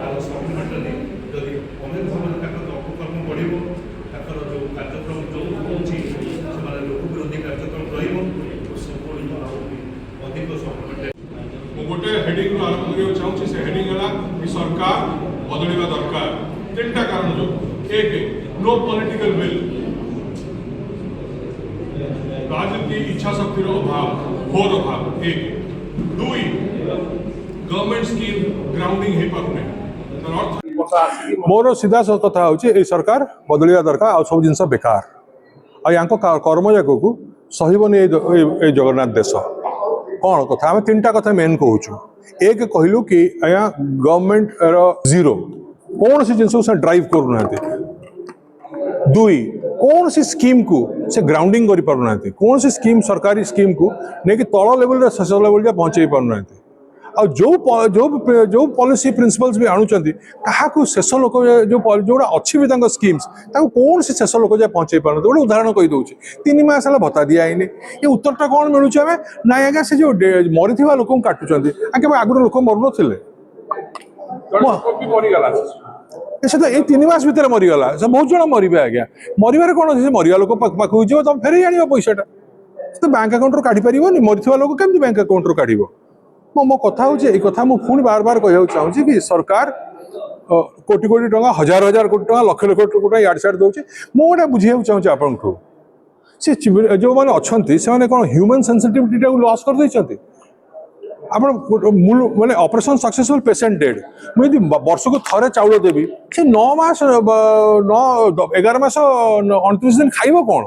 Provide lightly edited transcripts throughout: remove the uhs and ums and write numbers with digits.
ଆଉ ସପ୍ଲିମେଣ୍ଟାରୀ ଯଦି ଅନେକ ଭାବରେ ତାଙ୍କର ଅପକର୍ମ ବଢ଼ିବ, ତାଙ୍କର ଯେଉଁ କାର୍ଯ୍ୟକ୍ରମ ଯେଉଁ ହେଉଛି ସେମାନେ ଲୋକ ବିରୋଧୀ କାର୍ଯ୍ୟକ୍ରମ ରହିବ, ସବୁବେଳେ ଆଉ ଅଧିକ ସପ୍ଲିମେଣ୍ଟାରୀ। ମୁଁ ଗୋଟେ ହେଡିଂ ଆରମ୍ଭ କରିବାକୁ ଚାହୁଁଛି। ସେ ହେଡିଂ ହେଲା କି ସରକାର ବଦଳିବା ଦରକାର। ତିନିଟା କାରଣ ଯୋଗୁଁ। ଏକ, नो पॉलिटिकल विल, राजनीति इच्छा शक्तिर अभाव, घोर अभाव। एक, दुई, गवर्नमेंट स्कीम ग्राउंडिंग हो पारे। मोर सीधा कथा हूँ सरकार बदलिया दरकार आ सब जिन बेकार कर्मजाक को सहबनी जगन्नाथ देश कौन कथा आम तीन टा कथा मेन कहूँ। एक कहलु कि आया गवर्नमेंट जीरो कौन सी जिन से ड्राइव करूना। दुई, कौन सी स्कीम को से ग्राउंडिंग कर पारना, कौन सी स्कीम सरकारी स्कीम को नहीं तल लेवल शेष लेवल जा पहुँचे पारना। आ जो जो जो पॉलिसी प्रिंसिपल्स भी आणुचंती क्या शेष लोक जो जोड़ा अच्छी भी स्कीम्स कौन से शेष लोक जाए पहुँचे पारना। गोटे उदाहरण कही दूसरी 3 मास है भत्ता दिखाई ये उत्तरटा कौन मिलूँ आम ना आज्ञा से जो मरी लोक काटुंट आगे आगुरी लोक मरु नी से तो ये 3 मास भितर मरीगला से बहुत जन मरबे आज्ञा मरबार कौन अच्छे मरिया लोक पाखक जो तुम फेर आण पैसाटा तो बैंक अकाउंट काढ़ी पार मरीवा लोक केमती बैंक अकाउंट काढ़। मो कथा हूँ ये कथा मुझे पुणी बार बार कहना चाहूँगी कि सरकार कोटी कोटी टंका हजार हजार कोटी टंका लक्ष लक्ष कोटी टंका याड साइड दूसरी। मुझे बुझे चाहूँगी आपको सी जो मैंने अच्छा से कौन ह्यूमन सेंसिटिविटी लॉस कर देते आप माने ऑपरेशन सक्सेसफुल पेशेंट डेड मुझे वर्ष को थरे चाउल देवी से 9 मास 11 मास 29 दिन खाइब कौन।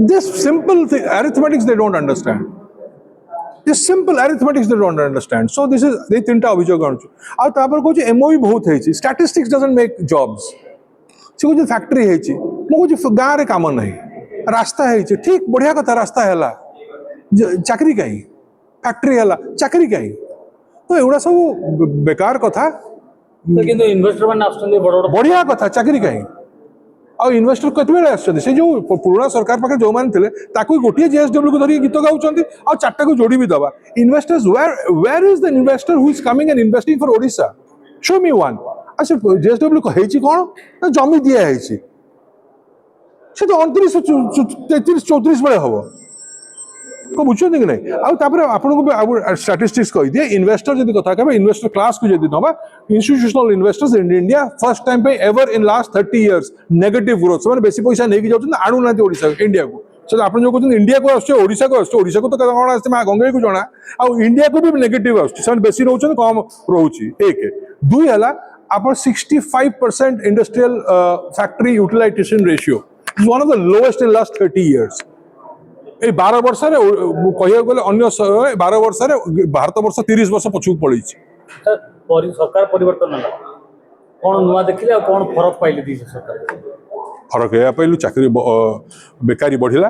This simple arithmetics they don't understand. This simple arithmetics they don't understand. So this is they तीन टा अभियोग आनुछु आ तापर कहू एमओवी बहुत है स्टैटिस्टिक्स डजंट मेक जॉब्स से कहू फैक्ट्री है मु कहू गाँव रे काम नहीं रास्ता है ठीक बढ़िया कथा रास्ता है चाकरी कहीं फैक्ट्री है चाकरी कहीं तो एगुड़ा सब बेकार कथा इन्वेस्टर बढ़िया कथा चाकरी कहीं आ इन्वेस्टर केते से जो पुराना सरकार पाखे जो मैंने गोटे जेएसडब्ल्यू को धरिक गीत गाँव आ 4टा को जोड़ी भी दबा investors where is the investor who is coming and investing for Odisha show me one. अच्छा जेएसडब्ल्यू कौन ना जमी दिया है से तो 29 33 34 बेले हम को बुझे कि नहीं आपको स्टैटिस्टिक्स कही दिए इन्वेस्टर जब कथा कहे इन्वेस्टर क्लास को जब नवा institutional investors in India first time पे ever in last 30 years negative growth से बेसी पैसा नहीं जाऊँ आणुना ओडिशा इंडिया को सो आप जो कहते इंडिया को आशा को ओडिशा को तो कौन आसते गंगे को जना आ इंडिया को भी नेगेटिव आसी रोचे कम रोचे। एक दुई है आप 65% industrial factory utilization ratio is one of the lowest in last 30 years. ये 12 वर्ष कह गले अन्य 12 वर्ष भारत वर्ष 30 वर्ष पछुक पड़ी सरकार परिवर्तन कौन नुआ देखिले कौन फरक पाइले सरकार फरक या पाइलु चाकरी बेकारी बढ़िला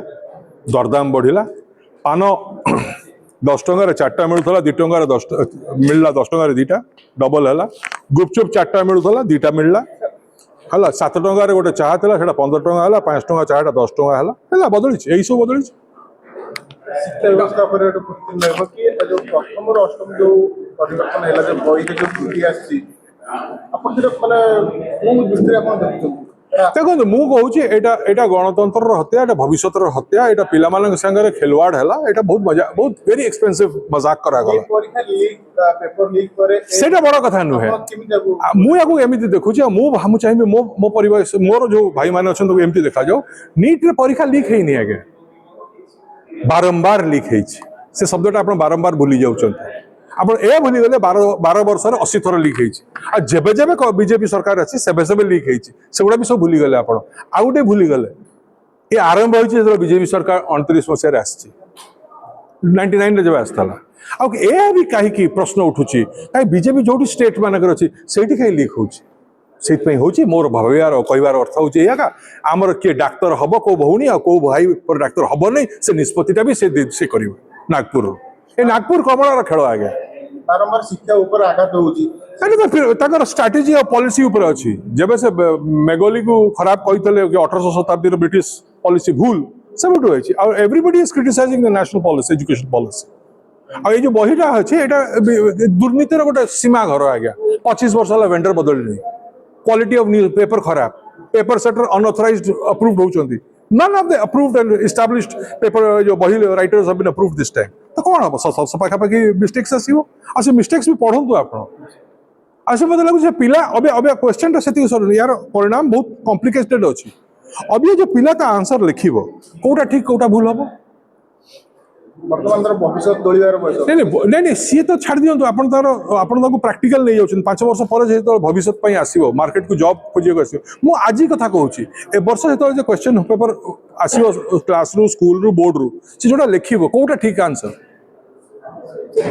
दरदाम बढ़िला पान 10 टंकार 4टा मिलूला 2 टंकार 10 मिलला 10 टंकार 2टा डबल है गुपचुप 4टा मिलूला 2टा मिलला है 7 टंकार गोटे चाह था 15 टंका है 5 टंका चाहटा 10 टंका है बदली यही सब बदली। शिक्षा व्यवस्था पर कि जो प्रथम और अष्टम जो परिवर्तन है जो बही जो त्रुटि आसी देखो मुझे यहाँ गणतंत्र हत्या यहाँ भविष्य हत्या यहाँ पिला सागर खेलवाड़ है यहाँ बहुत मजा बहुत वेरी एक्सपेंसिव मजाक करागला से बड़ कथा नुहे मुझे देखुची मुझे चाहिए मो परिवार मोर जो भाई मैंने अच्छा एमती देखा जाओ नीट रे परीक्षा लीक है आगे बारंबार लीक है से शब्दटा आप बारंबार भूली जाऊँ आप भूली गले 12 वर्ष 80 थर लीक है जेबे बीजेपी सरकार अच्छी सेबे लीक है सेगुड़ा भी सब भूली गले आप गोटे भूली गले ये आरंभ हो बीजेपी सरकार 29 मसीह आसी 99 जब आसला आ भी कहीं प्रश्न उठुची कहीं बीजेपी जो स्टेट मानक अच्छी से कहीं लीक होची मोर भावार कहबार अर्थ हूँ या आमर किए डाक्तर हम कौ भौणी आ कौ भाई पर डाक्तर हम नहीं से निष्पत्तिटा भी से कर नागपुर ये नागपुर कमलार खेल आगे बारंबार शिक्षा ऊपर आघात होची तो स्ट्राटेजी और पॉलिसी ऊपर अच्छी जब से मेघोली को खराब कहते 1800 शताब्दी ब्रिटिश पॉलिसी भूल सब everybody is criticising the national policy education policy आ जो बहीटा अच्छे ये दुर्नीतिर गोटे सीमा घर आज्ञा 25 वर्ष है वेंडर बदलनी क्वालिटी ऑफ न्यूज पेपर खराब पेपर सेटर अनऑथराइज्ड अप्रूव्ड होचंती none of the approved and established paper जो बही writers have been approved this time तो कौन हम सब पाखापाखि मिस्टेक्स आसीबो आ से मिस्टेक्स भी पढ़ंतु आपण आसे मते लागु से पिला अबे अबे क्वेश्चन ता सेति सर यार परिणाम बहुत कॉम्प्लिकेटेड अछि अबे जो पिला ता आंसर लिखिबो कोटा ठीक कोटा भूल हबो वर्तमान तर भविष्य दलियार बयस नहीं नहीं सी तो छाड़ दियंतु आपण तार आपण ताको प्रैक्टिकल नहीं जाउछन 5 वर्ष पर जे तो भविष्य पई आसीबो मार्केट को जॉब खोजियो को आसीबो मु आजी कथा कहूची ए वर्ष जे तो जे क्वेश्चन पेपर आसीबो क्लास रू स्कूल रू बोर्ड रू से जोटा लिखिबो कोटा ठीक आंसर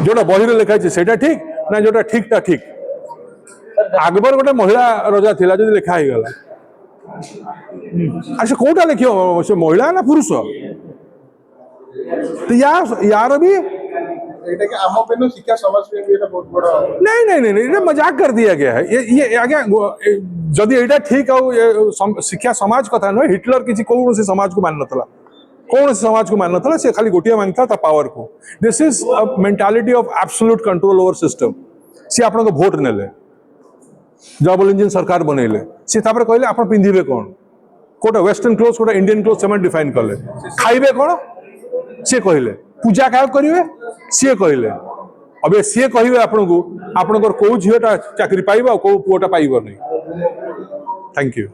जोटा बही रे लिखा छै सेटा ठीक ना जोटा ठीक ता ठीक अकबर गोटे महिला राजा थिला जदि लिखा ही गला अच्छा कोटा लिखियो से महिला ना पुरुष तो यार भी एटा के आम पेनो शिक्षा समाज में भी एटा बहुत बड़ा नहीं नहीं नहीं ये मजाक कर दिया गया है ये आगे जदि एटा ठीक आ शिक्षा समाज कथा न हिटलर किसी कौन से समाज को मान नथला कौन से समाज को मान नथला से खाली गोटिया मानता था पावर को this is a mentality of absolute control over system से आपण को वोट नेले डबल इंजन सरकार बनैले से तापर कहले आपण पिंधिबे कोन कोटा वेस्टर्न क्लोथ कोटा इंडियन क्लोथ सेमन डिफाइन करले खाइबे कोन से कहले पूजा क्या करेंगे सी कहले अबे सी कहे आपन को आपन को झीटा चाकरी पाइबा को पुओटा पाइब नहीं थैंक यू